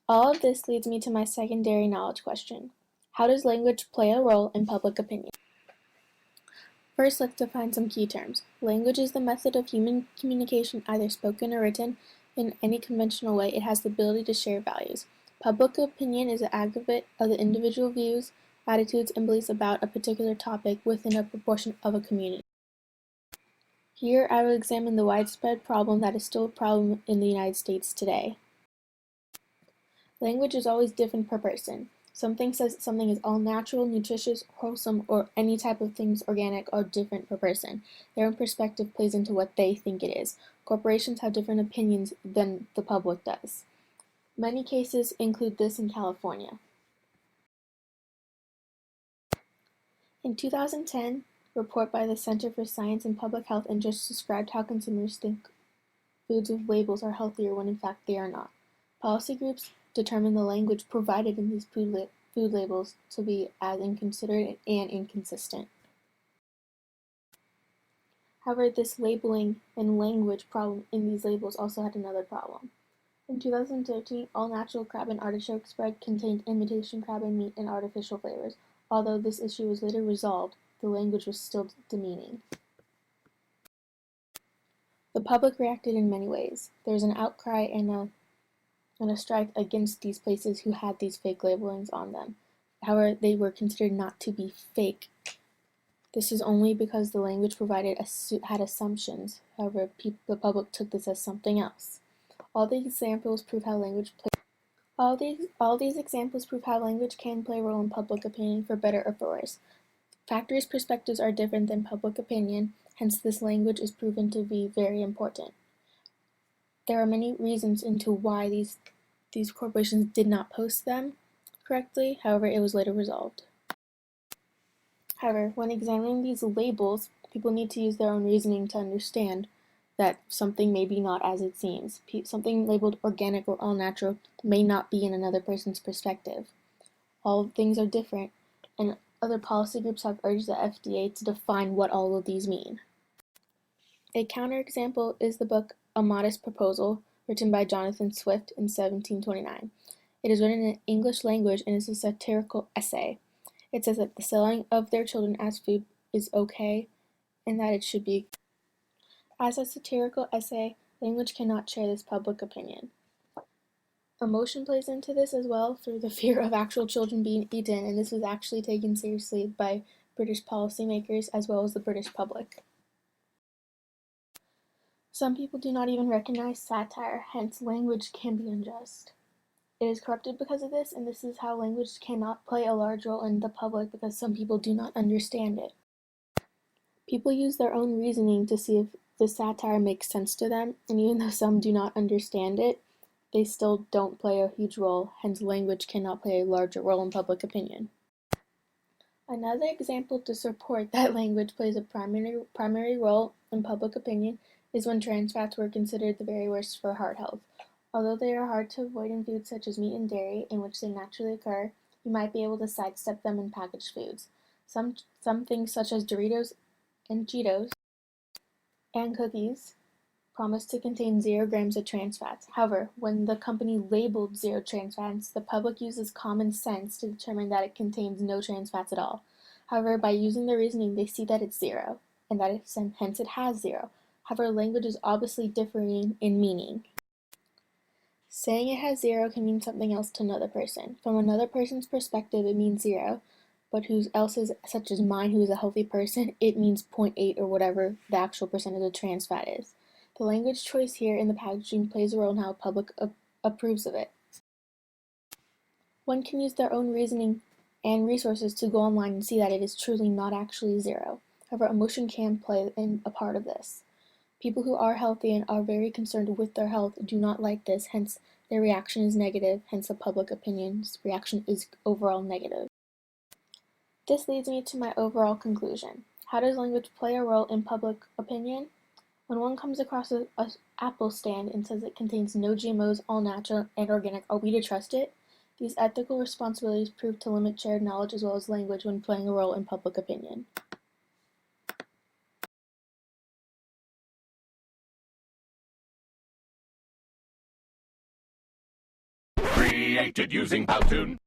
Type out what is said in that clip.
All of this leads me to my secondary knowledge question. How does language play a role in public opinion? First, let's define some key terms. Language is the method of human communication, either spoken or written. In any conventional way, it has the ability to share values. Public opinion is an aggregate of the individual views, attitudes, and beliefs about a particular topic within a proportion of a community. Here, I will examine the widespread problem that is still a problem in the United States today. Language is always different per person. Something says something is all natural, nutritious, wholesome, or any type of things organic are different per person. Their own perspective plays into what they think it is. Corporations have different opinions than the public does. Many cases include this in California. In 2010, a report by the Center for Science and Public Health Interests described how consumers think foods with labels are healthier when in fact they are not. Policy groups determine the language provided in these food labels to be as inconsiderate and inconsistent. However, this labeling and language problem in these labels also had another problem. In 2013, all natural crab and artichoke spread contained imitation crab and meat and artificial flavors. Although this issue was later resolved, the language was still demeaning. The public reacted in many ways. There was an outcry and a strike against these places who had these fake labelings on them. However, they were considered not to be fake. This is only because the language provided had assumptions. However, the public took this as something else. All these examples prove how language can play a role in public opinion for better or for worse. Factors' perspectives are different than public opinion, hence this language is proven to be very important. There are many reasons into why these corporations did not post them correctly, however, it was later resolved. However, when examining these labels, people need to use their own reasoning to understand that something may be not as it seems. Something labeled organic or all natural may not be in another person's perspective. All things are different, and other policy groups have urged the FDA to define what all of these mean. A counterexample is the book A Modest Proposal, written by Jonathan Swift in 1729. It is written in English language and is a satirical essay. It says that the selling of their children as food is okay and that it should be. As a satirical essay, language cannot share this public opinion. Emotion plays into this as well through the fear of actual children being eaten, and this was actually taken seriously by British policymakers as well as the British public. Some people do not even recognize satire, hence language can be unjust. It is corrupted because of this, and this is how language cannot play a large role in the public because some people do not understand it. People use their own reasoning to see if the satire makes sense to them, and even though some do not understand it, they still don't play a huge role, hence language cannot play a larger role in public opinion. Another example to support that language plays a primary role in public opinion is when trans fats were considered the very worst for heart health. Although they are hard to avoid in foods such as meat and dairy, in which they naturally occur, you might be able to sidestep them in packaged foods. Some things such as Doritos and Cheetos and cookies promise to contain 0 grams of trans fats. However, when the company labeled 0 trans fats, the public uses common sense to determine that it contains no trans fats at all. However, by using their reasoning, they see that it's 0, and that hence it has 0. However, language is obviously differing in meaning. Saying it has 0 can mean something else to another person. From another person's perspective, it means 0, but whose else's, such as mine, who is a healthy person, it means 0.8 or whatever the actual percentage of trans fat is. The language choice here in the packaging plays a role in how the public approves of it. One can use their own reasoning and resources to go online and see that it is truly not actually 0. However, emotion can play a part of this. People who are healthy and are very concerned with their health do not like this, hence their reaction is negative, hence the public opinion's reaction is overall negative. This leads me to my overall conclusion. How does language play a role in public opinion? When one comes across an apple stand and says it contains no GMOs, all natural and organic, are we to trust it? These ethical responsibilities prove to limit shared knowledge as well as language when playing a role in public opinion. Free created using Powtoon.